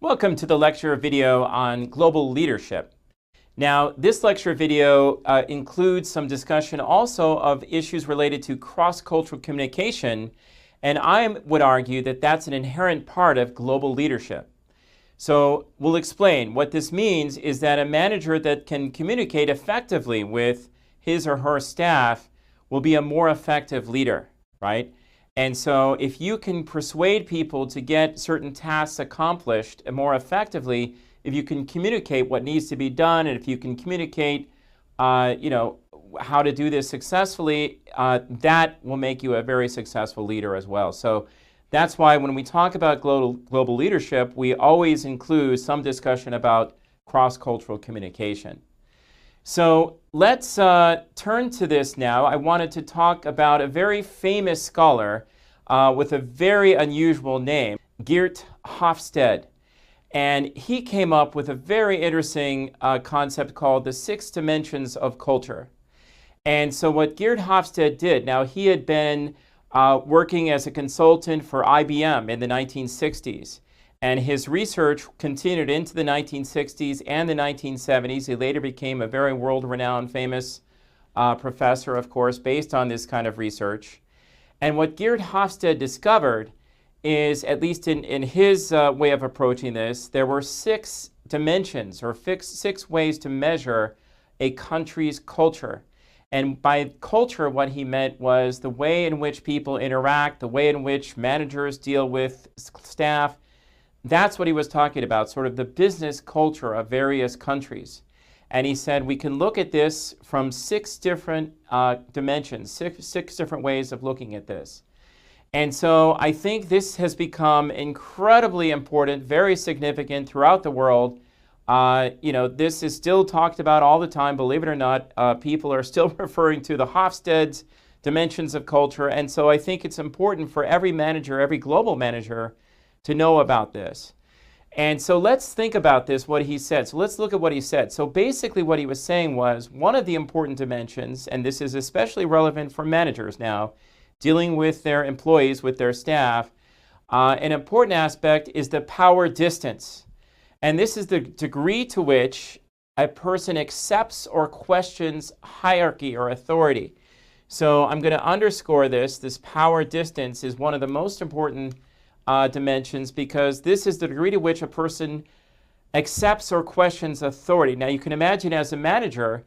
Welcome to the lecture video on global leadership. Now, this lecture video includes some discussion also of issues related to cross-cultural communication, and I would argue that that's an inherent part of global leadership. So we'll explain. What this means is that a manager that can communicate effectively with his or her staff will be a more effective leader, right? And so if you can persuade people to get certain tasks accomplished more effectively, if you can communicate what needs to be done, and if you can communicate, how to do this successfully, that will make you a very successful leader as well. So that's why when we talk about global leadership, we always include some discussion about cross-cultural communication. So let's turn to this now. I wanted to talk about a very famous scholar with a very unusual name, Geert Hofstede. And he came up with a very interesting concept called the 6 dimensions of culture. And so what Geert Hofstede did, now he had been working as a consultant for IBM in the 1960s. And his research continued into the 1960s and the 1970s. He later became a very world-renowned, famous professor, of course, based on this kind of research. And what Geert Hofstede discovered is, at least in his way of approaching this, there were 6 dimensions or 6 ways to measure a country's culture. And by culture, what he meant was the way in which people interact, the way in which managers deal with staff. That's what he was talking about, sort of the business culture of various countries. And he said we can look at this from 6 different dimensions, six different ways of looking at this. And so I think this has become incredibly important, very significant throughout the world. This is still talked about all the time, believe it or not. People are still referring to the Hofstede's dimensions of culture. And so I think it's important for every manager, every global manager, to know about this. And so let's think about this, what he said. So let's look at what he said. So basically what he was saying was one of the important dimensions, and this is especially relevant for managers now, dealing with their employees, with their staff, an important aspect is the power distance. And this is the degree to which a person accepts or questions hierarchy or authority. So I'm going to underscore this power distance is one of the most important dimensions, because this is the degree to which a person accepts or questions authority. Now you can imagine as a manager,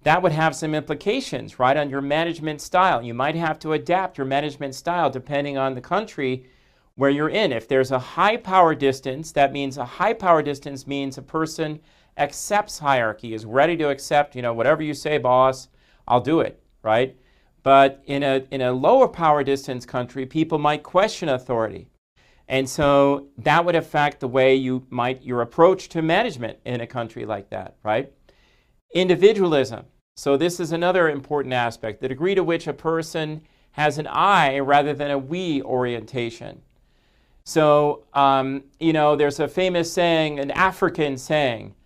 that would have some implications, right, on your management style. You might have to adapt your management style depending on the country where you're in. If there's a high power distance, that means a high power distance means a person accepts hierarchy, is ready to accept, whatever you say, boss, I'll do it, right? But in a lower power distance country, people might question authority. And so that would affect the way your approach to management in a country like that, right? Individualism. So this is another important aspect, the degree to which a person has an I rather than a we orientation. So, there's a famous saying, an African saying,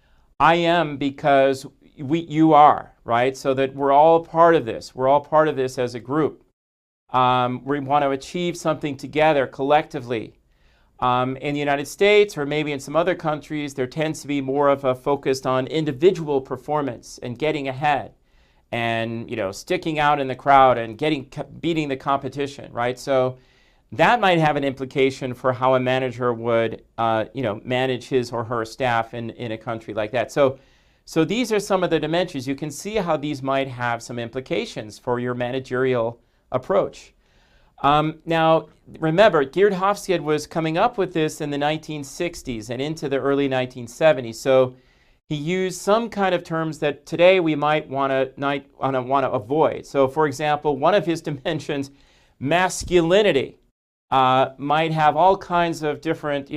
I am because you are, right? So that we're all part of this. We're all part of this as a group. We want to achieve something together collectively. In the United States, or maybe in some other countries, there tends to be more of a focus on individual performance and getting ahead and, sticking out in the crowd and beating the competition, right? So that might have an implication for how a manager would, manage his or her staff in a country like that. So these are some of the dimensions. You can see how these might have some implications for your managerial approach. Now, remember, Geert Hofstede was coming up with this in the 1960s and into the early 1970s. So he used some kind of terms that today we might want to avoid. So, for example, one of his dimensions, masculinity, might have all kinds of different,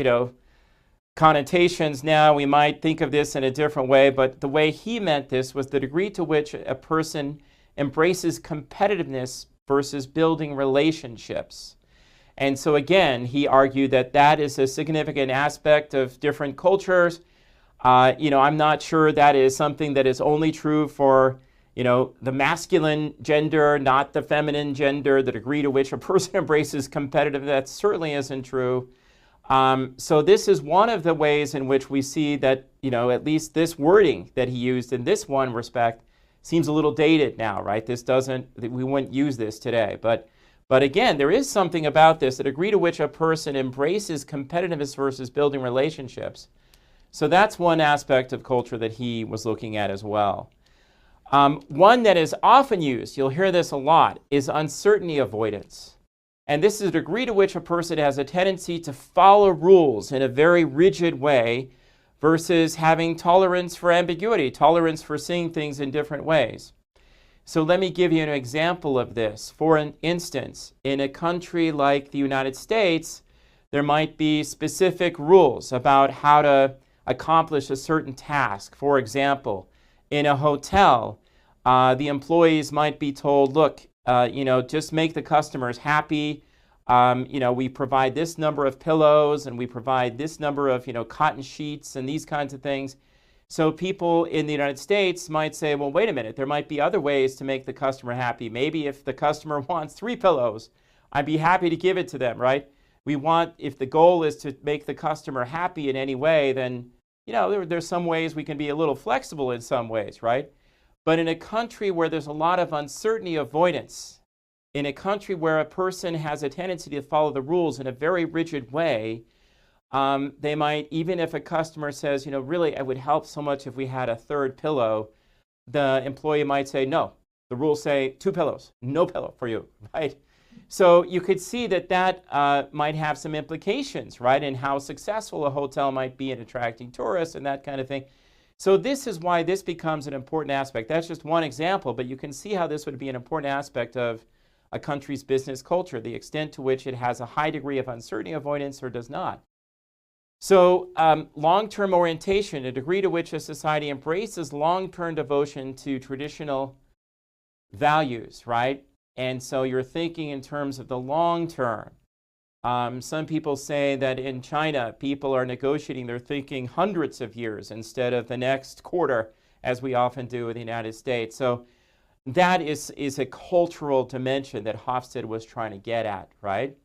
connotations now. We might think of this in a different way, but the way he meant this was the degree to which a person embraces competitiveness versus building relationships. And so again, he argued that that is a significant aspect of different cultures. I'm not sure that is something that is only true for, the masculine gender, not the feminine gender, the degree to which a person embraces competitiveness, that certainly isn't true. So this is one of the ways in which we see that, at least this wording that he used in this one respect seems a little dated now, right? We wouldn't use this today. But again, there is something about this, the degree to which a person embraces competitiveness versus building relationships. So that's one aspect of culture that he was looking at as well. One that is often used, you'll hear this a lot, is uncertainty avoidance. And this is the degree to which a person has a tendency to follow rules in a very rigid way versus having tolerance for ambiguity, tolerance for seeing things in different ways. So let me give you an example of this. For an instance, in a country like the United States, there might be specific rules about how to accomplish a certain task. For example, in a hotel, the employees might be told, look, just make the customers happy. We provide this number of pillows and we provide this number of, cotton sheets and these kinds of things. So people in the United States might say, well, wait a minute, there might be other ways to make the customer happy. Maybe if the customer wants 3 pillows, I'd be happy to give it to them, right? If the goal is to make the customer happy in any way, then, there's some ways we can be a little flexible in some ways, right? But in a country where there's a lot of uncertainty avoidance, in a country where a person has a tendency to follow the rules in a very rigid way, they might, even if a customer says, really, it would help so much if we had a 3rd pillow, the employee might say, no, the rules say 2 pillows, no pillow for you, right? So you could see that might have some implications, right, in how successful a hotel might be in attracting tourists and that kind of thing. So this is why this becomes an important aspect. That's just one example, but you can see how this would be an important aspect of a country's business culture, the extent to which it has a high degree of uncertainty avoidance or does not. So long-term orientation, a degree to which a society embraces long-term devotion to traditional values, right? And so you're thinking in terms of the long term. Some people say that in China, people are negotiating, they're thinking hundreds of years instead of the next quarter, as we often do in the United States. So that is a cultural dimension that Hofstede was trying to get at, right?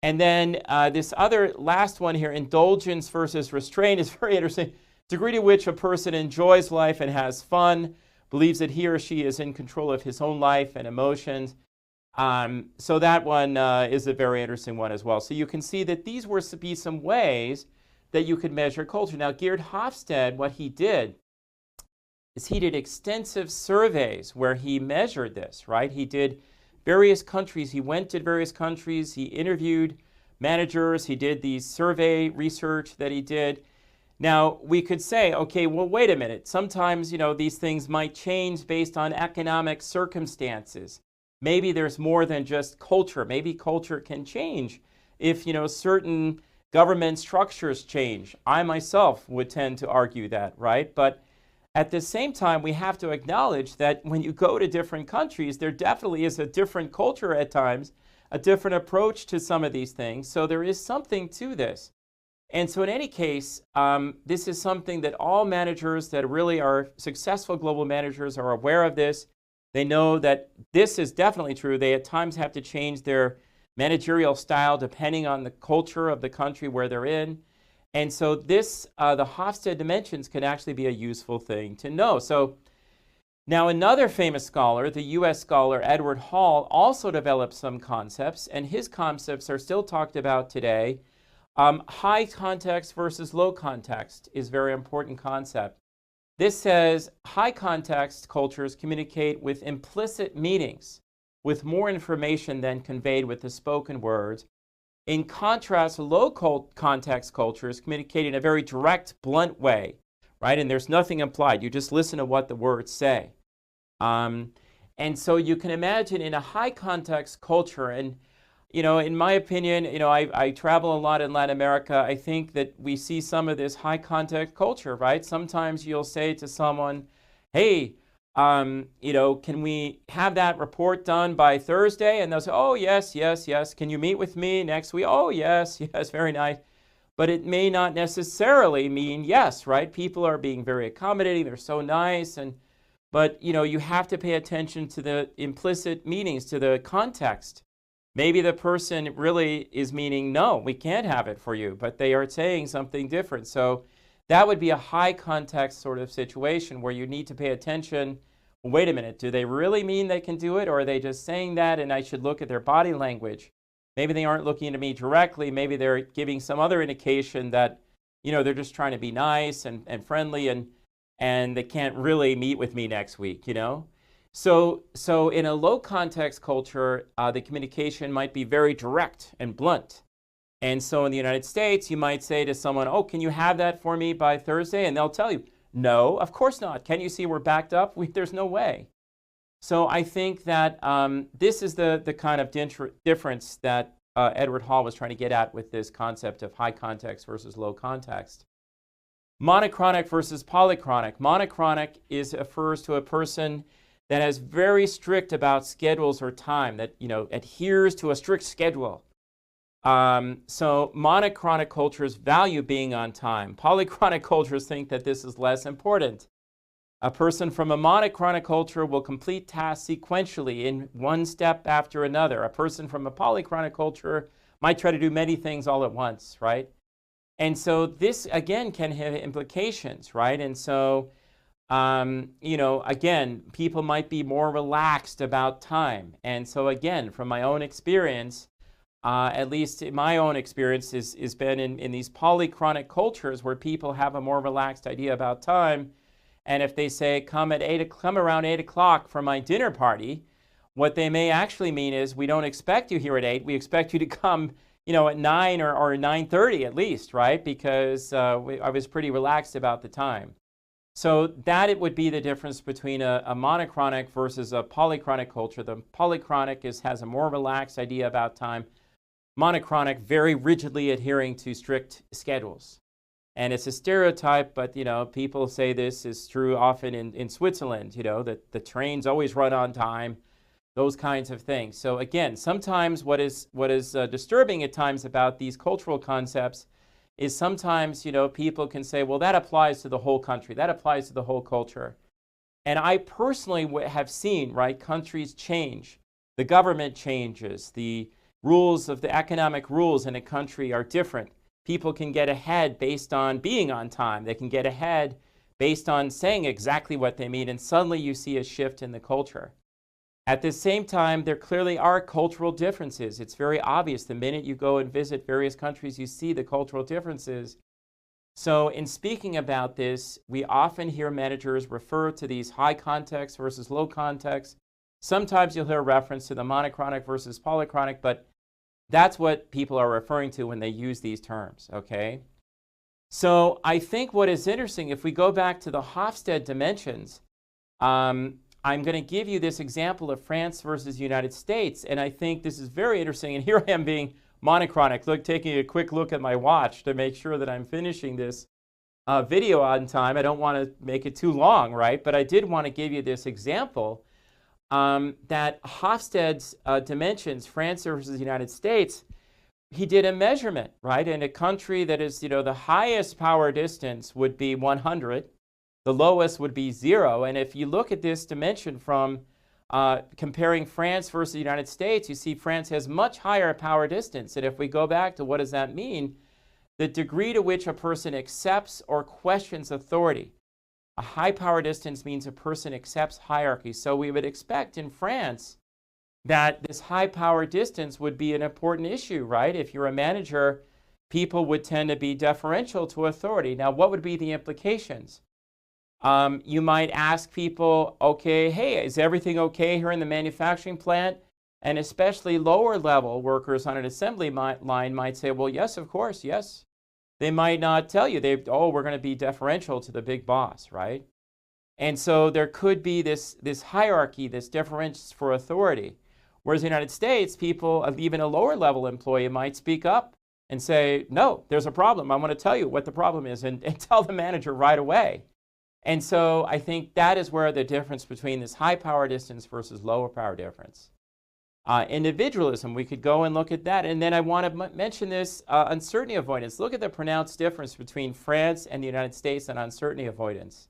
And then this other last one here, indulgence versus restraint, is very interesting. Degree to which a person enjoys life and has fun, believes that he or she is in control of his own life and emotions. So that one is a very interesting one as well. So you can see that these were to be some ways that you could measure culture. Now, Geert Hofstede, what he did is he did extensive surveys where he measured this, right? He did various countries. He went to various countries. He interviewed managers. He did these survey research that he did. Now, we could say, okay, well, wait a minute. Sometimes, these things might change based on economic circumstances. Maybe there's more than just culture. Maybe culture can change if, certain government structures change. I myself would tend to argue that, right? But at the same time, we have to acknowledge that when you go to different countries, there definitely is a different culture at times, a different approach to some of these things. So there is something to this. And so in any case, this is something that all managers that really are successful global managers are aware of this. They know that this is definitely true. They at times have to change their managerial style depending on the culture of the country where they're in. And so this, the Hofstede dimensions can actually be a useful thing to know. So now another famous scholar, the US scholar Edward Hall, also developed some concepts, and his concepts are still talked about today. High context versus low context is a very important concept. This says high context cultures communicate with implicit meanings, with more information than conveyed with the spoken words. In contrast, low context cultures communicate in a very direct, blunt way, right? And there's nothing implied. You just listen to what the words say. And so you can imagine in a high context culture, and in my opinion, I travel a lot in Latin America. I think that we see some of this high context culture, right? Sometimes you'll say to someone, hey, can we have that report done by Thursday? And they'll say, oh, yes, yes, yes. Can you meet with me next week? Oh, yes, yes, very nice. But it may not necessarily mean yes, right? People are being very accommodating. They're so nice. But you have to pay attention to the implicit meanings, to the context. Maybe the person really is meaning, no, we can't have it for you, but they are saying something different. So that would be a high context sort of situation where you need to pay attention. Wait a minute, do they really mean they can do it, or are they just saying that and I should look at their body language? Maybe they aren't looking at me directly. Maybe they're giving some other indication that, they're just trying to be nice and friendly and they can't really meet with me next week. So in a low context culture, the communication might be very direct and blunt. And so in the United States, you might say to someone, oh, can you have that for me by Thursday? And they'll tell you, no, of course not. Can't you see we're backed up? There's no way. So I think that this is the kind of difference that Edward Hall was trying to get at with this concept of high context versus low context. Monochronic versus polychronic. Monochronic refers to a person that is very strict about schedules or time, that adheres to a strict schedule. So monochronic cultures value being on time. Polychronic cultures think that this is less important. A person from a monochronic culture will complete tasks sequentially in one step after another. A person from a polychronic culture might try to do many things all at once, right? And so this, again, can have implications, right? And so, again, people might be more relaxed about time. And so, again, from my own experience, at least my own experience has been in these polychronic cultures where people have a more relaxed idea about time. And if they say, come around 8 o'clock for my dinner party, what they may actually mean is, we don't expect you here at 8. We expect you to come, at 9 or 9:30 at least, right? Because I was pretty relaxed about the time. So that it would be the difference between a monochronic versus a polychronic culture. The polychronic has a more relaxed idea about time. Monochronic, very rigidly adhering to strict schedules. And it's a stereotype, but people say this is true often in Switzerland, that the trains always run on time, those kinds of things. So again, sometimes what is disturbing at times about these cultural concepts is sometimes people can say, well, that applies to the whole country, that applies to the whole culture. And I personally have seen, right, countries change, the government changes, the rules of the economic rules in a country are different. People can get ahead based on being on time. They can get ahead based on saying exactly what they mean, and suddenly you see a shift in the culture. At the same time, there clearly are cultural differences. It's very obvious. The minute you go and visit various countries, you see the cultural differences. So in speaking about this, we often hear managers refer to these high context versus low context. Sometimes you'll hear a reference to the monochronic versus polychronic, but that's what people are referring to when they use these terms, okay? So I think what is interesting, if we go back to the Hofstede dimensions, I'm going to give you this example of France versus United States, and I think this is very interesting. And here I am being monochronic, taking a quick look at my watch to make sure that I'm finishing this video on time. I don't want to make it too long, right? But I did want to give you this example. That Hofstede's dimensions, France versus the United States, he did a measurement, right? In a country that is, the highest power distance would be 100, the lowest would be 0. And if you look at this dimension from comparing France versus the United States, you see France has much higher power distance. And if we go back to what does that mean, the degree to which a person accepts or questions authority. A high power distance means a person accepts hierarchy. So we would expect in France that this high power distance would be an important issue, right? If you're a manager, people would tend to be deferential to authority. Now, what would be the implications? You might ask people, okay, hey, is everything okay here in the manufacturing plant? And especially lower level workers on an assembly line might say, well, yes, of course, yes. They might not tell you, we're going to be deferential to the big boss, right? And so there could be this hierarchy, this deference for authority. Whereas in the United States, people, even a lower level employee might speak up and say, no, there's a problem. I want to tell you what the problem is, and tell the manager right away. And so I think that is where the difference between this high power distance versus lower power difference. Individualism, we could go and look at that. And then I want to mention this uncertainty avoidance. Look at the pronounced difference between France and the United States on uncertainty avoidance.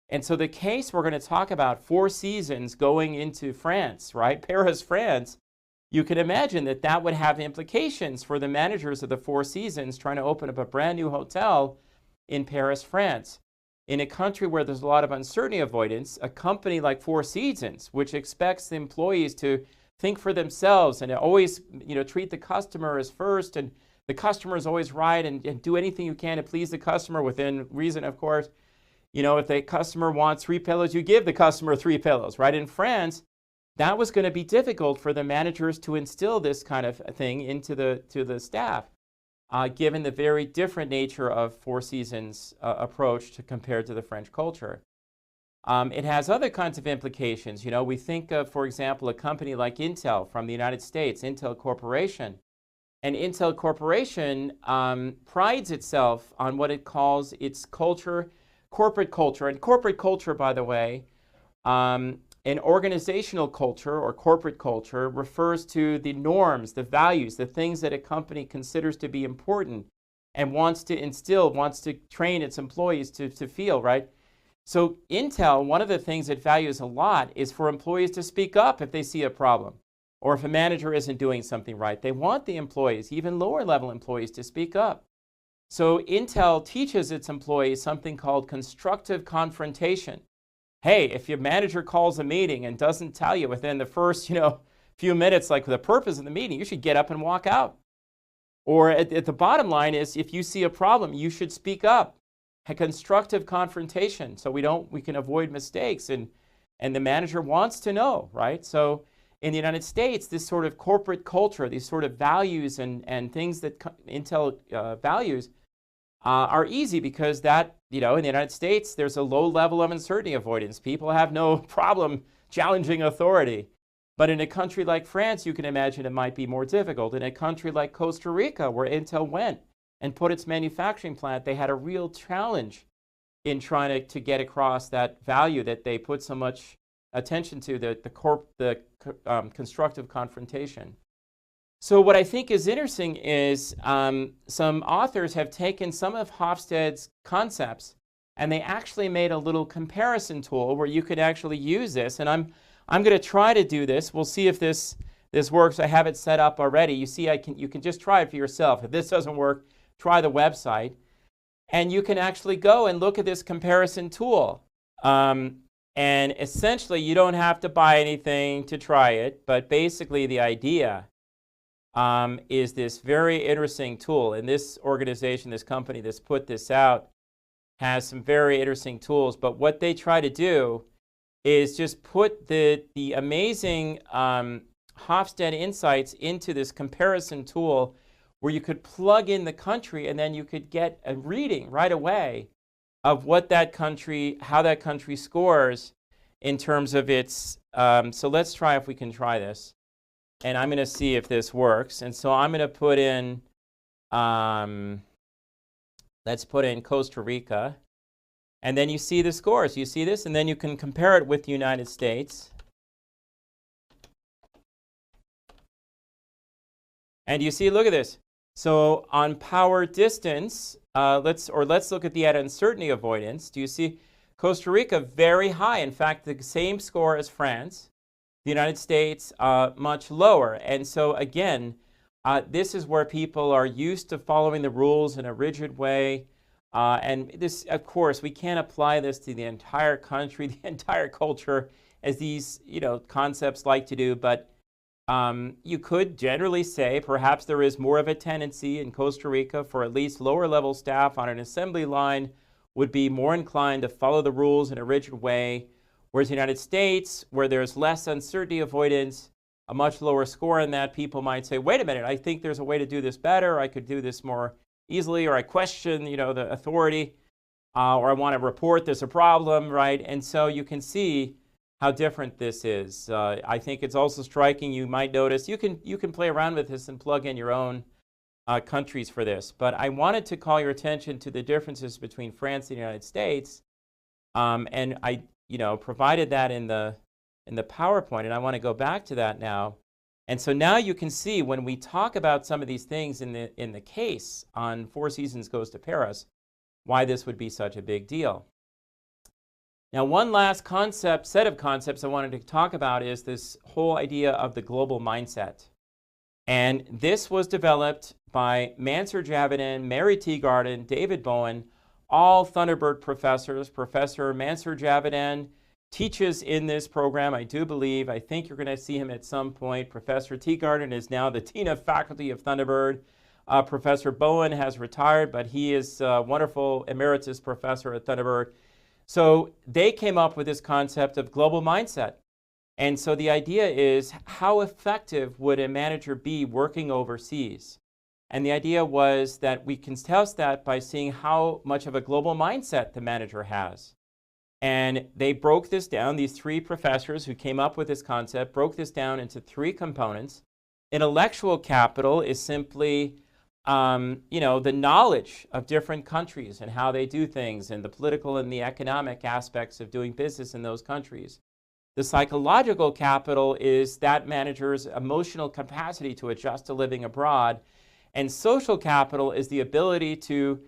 And so the case we're going to talk about, 4 seasons going into France, right? Paris, France, you can imagine that that would have implications for the managers of the Four Seasons trying to open up a brand new hotel in Paris, France. In a country where there's a lot of uncertainty avoidance, a company like Four Seasons, which expects the employees to think for themselves and always, treat the customer as first, and the customer is always right, and do anything you can to please the customer within reason, of course. If the customer wants 3 pillows, you give the customer 3 pillows, right? In France, that was going to be difficult for the managers to instill this kind of thing into the staff, given the very different nature of Four Seasons' approach compared to the French culture. It has other kinds of implications. We think of, for example, a company like Intel from the United States, Intel Corporation. And Intel Corporation prides itself on what it calls its culture, corporate culture. And corporate culture, by the way, an organizational culture or corporate culture refers to the norms, the values, the things that a company considers to be important and wants to instill, wants to train its employees to feel, right? So Intel, one of the things it values a lot is for employees to speak up if they see a problem or if a manager isn't doing something right. They want the employees, even lower level employees, to speak up. So Intel teaches its employees something called constructive confrontation. Hey, if your manager calls a meeting and doesn't tell you within the first, few minutes, like the purpose of the meeting, you should get up and walk out. Or at the bottom line is, if you see a problem, you should speak up. A constructive confrontation, so we can avoid mistakes, and the manager wants to know, right? So in the United States, this sort of corporate culture, these sort of values and things that Intel values are easy because that, in the United States, there's a low level of uncertainty avoidance. People have no problem challenging authority. But in a country like France, you can imagine it might be more difficult. In a country like Costa Rica, where Intel went and put its manufacturing plant, they had a real challenge in trying to get across that value that they put so much attention to, the constructive confrontation. So what I think is interesting is some authors have taken some of Hofstede's concepts and they actually made a little comparison tool where you could actually use this. And I'm going to try to do this. We'll see if this works. I have it set up already. You see, you can just try it for yourself. If this doesn't work, try the website. And you can actually go and look at this comparison tool. And essentially, you don't have to buy anything to try it. But basically, the idea is this very interesting tool. And this organization, this company that's put this out, has some very interesting tools. But what they try to do is just put the amazing Hofstede insights into this comparison tool where you could plug in the country and then you could get a reading right away of what that country, how that country scores in terms of its, so let's try if we can try this. And I'm going to see if this works. And so I'm going to put in, let's put in Costa Rica. And then you see the scores. You see this? And then you can compare it with the United States. And you see, look at this. So on power distance, let's look at the uncertainty avoidance. Do you see Costa Rica very high? In fact, the same score as France. The United States much lower. And so again, this is where people are used to following the rules in a rigid way. And this, of course, we can't apply this to the entire country, the entire culture, as these concepts like to do. But you could generally say perhaps there is more of a tendency in Costa Rica for at least lower level staff on an assembly line would be more inclined to follow the rules in a rigid way. Whereas in the United States, where there's less uncertainty avoidance, a much lower score in that, people might say, wait a minute, I think there's a way to do this better. I could do this more easily, or I question, the authority, or I want to report there's a problem, right? And so you can see how different this is. I think it's also striking. You might notice you can play around with this and plug in your own countries for this. But I wanted to call your attention to the differences between France and the United States, and I provided that in the PowerPoint, and I want to go back to that now. And so now you can see when we talk about some of these things in the case on Four Seasons Goes to Paris, why this would be such a big deal. Now, one last set of concepts I wanted to talk about is this whole idea of the global mindset. And this was developed by Mansur Javadin, Mary Teeguarden, David Bowen, all Thunderbird professors. Professor Mansur Javadin teaches in this program, I do believe. I think you're going to see him at some point. Professor Teeguarden is now the Dean of Faculty of Thunderbird. Professor Bowen has retired, but he is a wonderful emeritus professor at Thunderbird. So they came up with this concept of global mindset. And so the idea is, how effective would a manager be working overseas? And the idea was that we can test that by seeing how much of a global mindset the manager has. And they broke this down. These three professors who came up with this concept broke this down into three components. Intellectual capital is simply the knowledge of different countries and how they do things, and the political and the economic aspects of doing business in those countries. The psychological capital is that manager's emotional capacity to adjust to living abroad. And social capital is the ability to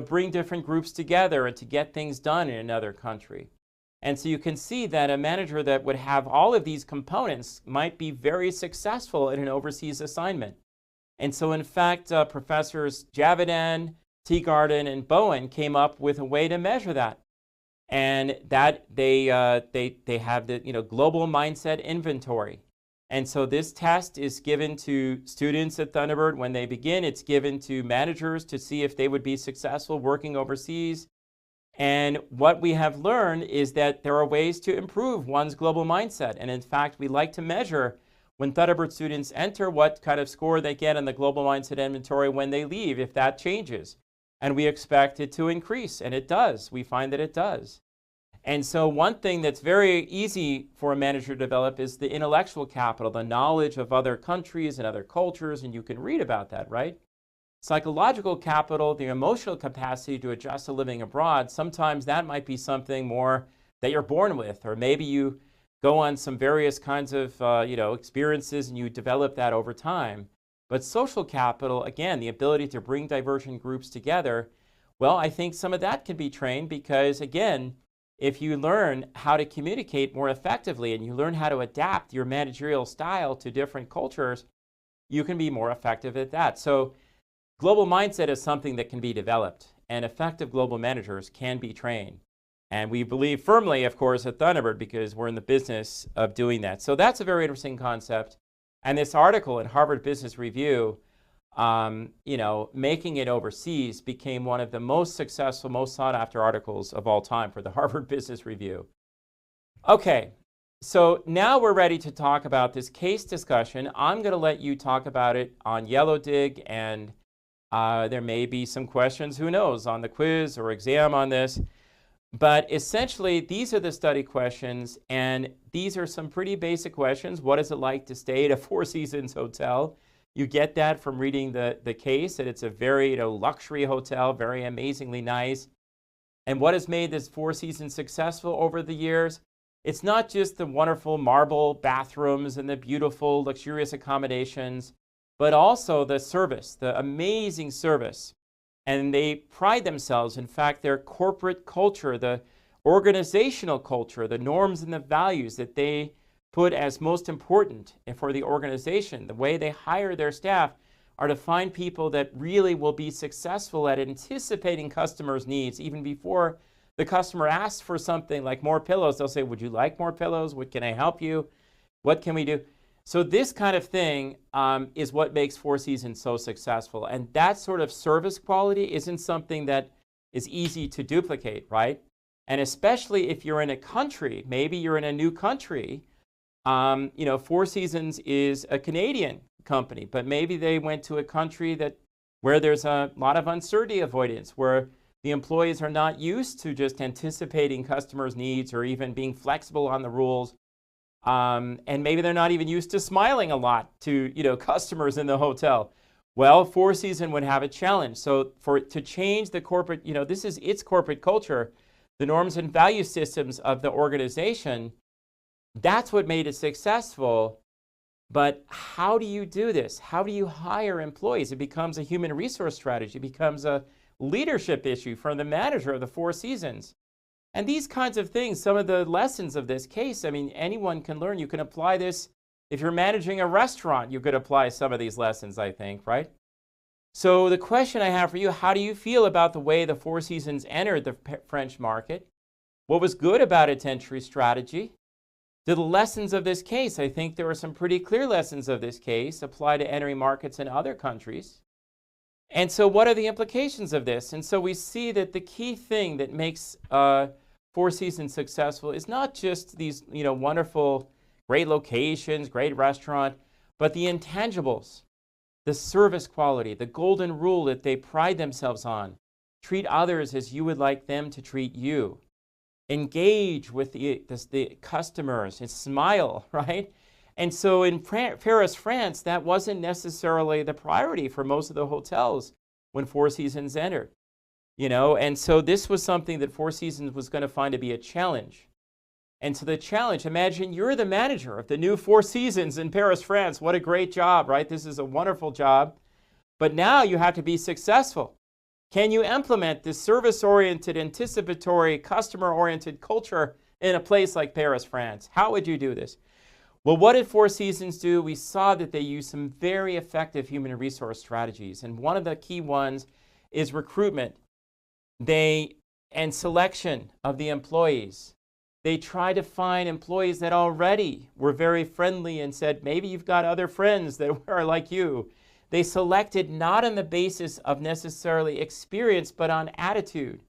bring different groups together and to get things done in another country. And so you can see that a manager that would have all of these components might be very successful in an overseas assignment. And so, in fact, Professors Javadin, Teeguarden, and Bowen came up with a way to measure that. And that they have the global mindset inventory. And so this test is given to students at Thunderbird when they begin. It's given to managers to see if they would be successful working overseas. And what we have learned is that there are ways to improve one's global mindset. And in fact, we like to measure when Thunderbird students enter what kind of score they get in the global mindset inventory when they leave, if that changes. And we expect it to increase, and it does. We find that it does. And so one thing that's very easy for a manager to develop is the intellectual capital, the knowledge of other countries and other cultures, and you can read about that, right? Psychological capital, the emotional capacity to adjust to living abroad, sometimes that might be something more that you're born with, or maybe you go on some various kinds of experiences and you develop that over time. But social capital, again, the ability to bring divergent groups together, well, I think some of that can be trained because, again, if you learn how to communicate more effectively and you learn how to adapt your managerial style to different cultures, you can be more effective at that. So global mindset is something that can be developed, and effective global managers can be trained. And we believe firmly, of course, at Thunderbird because we're in the business of doing that. So that's a very interesting concept. And this article in Harvard Business Review, making it overseas became one of the most successful, most sought after articles of all time for the Harvard Business Review. Okay, so now we're ready to talk about this case discussion. I'm going to let you talk about it on Yellow Dig, and there may be some questions, who knows, on the quiz or exam on this. But essentially, these are the study questions, and these are some pretty basic questions. What is it like to stay at a Four Seasons hotel? You get that from reading the case, that it's a very luxury hotel, very amazingly nice. And what has made this Four Seasons successful over the years? It's not just the wonderful marble bathrooms and the beautiful, luxurious accommodations, but also the service, the amazing service. And they pride themselves, in fact, their corporate culture, the organizational culture, the norms and the values that they put as most important for the organization, the way they hire their staff, are to find people that really will be successful at anticipating customers' needs. Even before the customer asks for something like more pillows, they'll say, would you like more pillows? What can I help you? What can we do? So this kind of thing is what makes Four Seasons so successful. And that sort of service quality isn't something that is easy to duplicate, right? And especially if you're in a country, maybe you're in a new country, Four Seasons is a Canadian company, but maybe they went to a country where there's a lot of uncertainty avoidance, where the employees are not used to just anticipating customers' needs or even being flexible on the rules. And maybe they're not even used to smiling a lot to customers in the hotel. Well, Four Seasons would have a challenge. So to change the corporate, this is its corporate culture, the norms and value systems of the organization, that's what made it successful. But how do you do this? How do you hire employees? It becomes a human resource strategy. It becomes a leadership issue for the manager of the Four Seasons. And these kinds of things, some of the lessons of this case, I mean, anyone can learn. You can apply this If you're managing a restaurant, you could apply some of these lessons, I think, right? So the question I have for you, how do you feel about the way the Four Seasons entered the French market? What was good about its entry strategy? Do the lessons of this case, I think there are some pretty clear lessons of this case, apply to entering markets in other countries. And so what are the implications of this? And so we see that the key thing that makes Four Seasons successful is not just these wonderful, great locations, great restaurant, but the intangibles, the service quality, the golden rule that they pride themselves on. Treat others as you would like them to treat you. Engage with the customers and smile, right? And so in Paris, France, that wasn't necessarily the priority for most of the hotels when Four Seasons entered. And so this was something that Four Seasons was going to find to be a challenge. And so the challenge, imagine you're the manager of the new Four Seasons in Paris, France. What a great job, right? This is a wonderful job. But now you have to be successful. Can you implement this service-oriented, anticipatory, customer-oriented culture in a place like Paris, France? How would you do this? Well, what did Four Seasons do? We saw that they used some very effective human resource strategies. And one of the key ones is recruitment and selection of the employees. They tried to find employees that already were very friendly and said, maybe you've got other friends that are like you. They selected not on the basis of necessarily experience, but on attitude.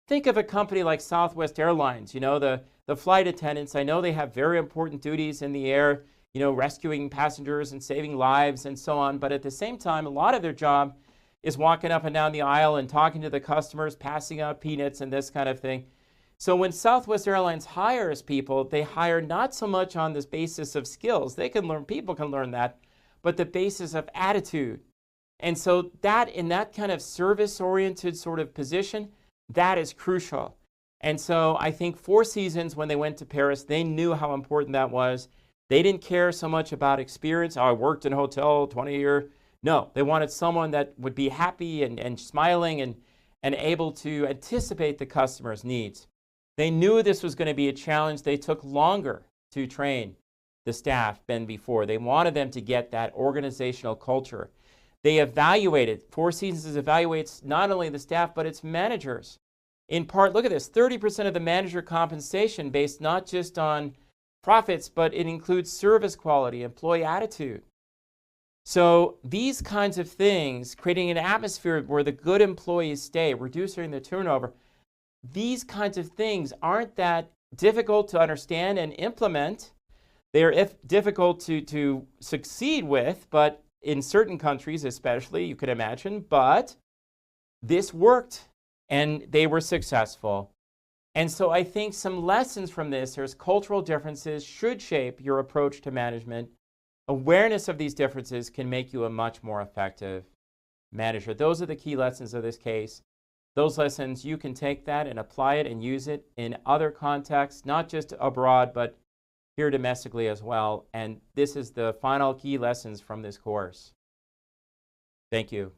Think of a company like Southwest Airlines, the flight attendants. I know they have very important duties in the air, rescuing passengers and saving lives and so on. But at the same time, a lot of their job is walking up and down the aisle and talking to the customers, passing out peanuts and this kind of thing. So when Southwest Airlines hires people, they hire not so much on this basis of skills. People can learn that, but the basis of attitude. And so that in that kind of service-oriented sort of position, that is crucial. And so I think Four Seasons, when they went to Paris, they knew how important that was. They didn't care so much about experience. Oh, I worked in a hotel 20 years. No, they wanted someone that would be happy and smiling and able to anticipate the customer's needs. They knew this was going to be a challenge. They took longer to train the staff than before. They wanted them to get that organizational culture. They evaluated, Four Seasons evaluates not only the staff, but its managers. In part, look at this, 30% of the manager compensation based not just on profits, but it includes service quality, employee attitude. So these kinds of things, creating an atmosphere where the good employees stay, reducing the turnover, these kinds of things aren't that difficult to understand and implement. They're difficult to succeed with, but in certain countries especially, you could imagine, but this worked and they were successful. And so I think some lessons from this, there's cultural differences should shape your approach to management. Awareness of these differences can make you a much more effective manager. Those are the key lessons of this case. Those lessons, you can take that and apply it and use it in other contexts, not just abroad, but here domestically as well. And this is the final key lessons from this course. Thank you.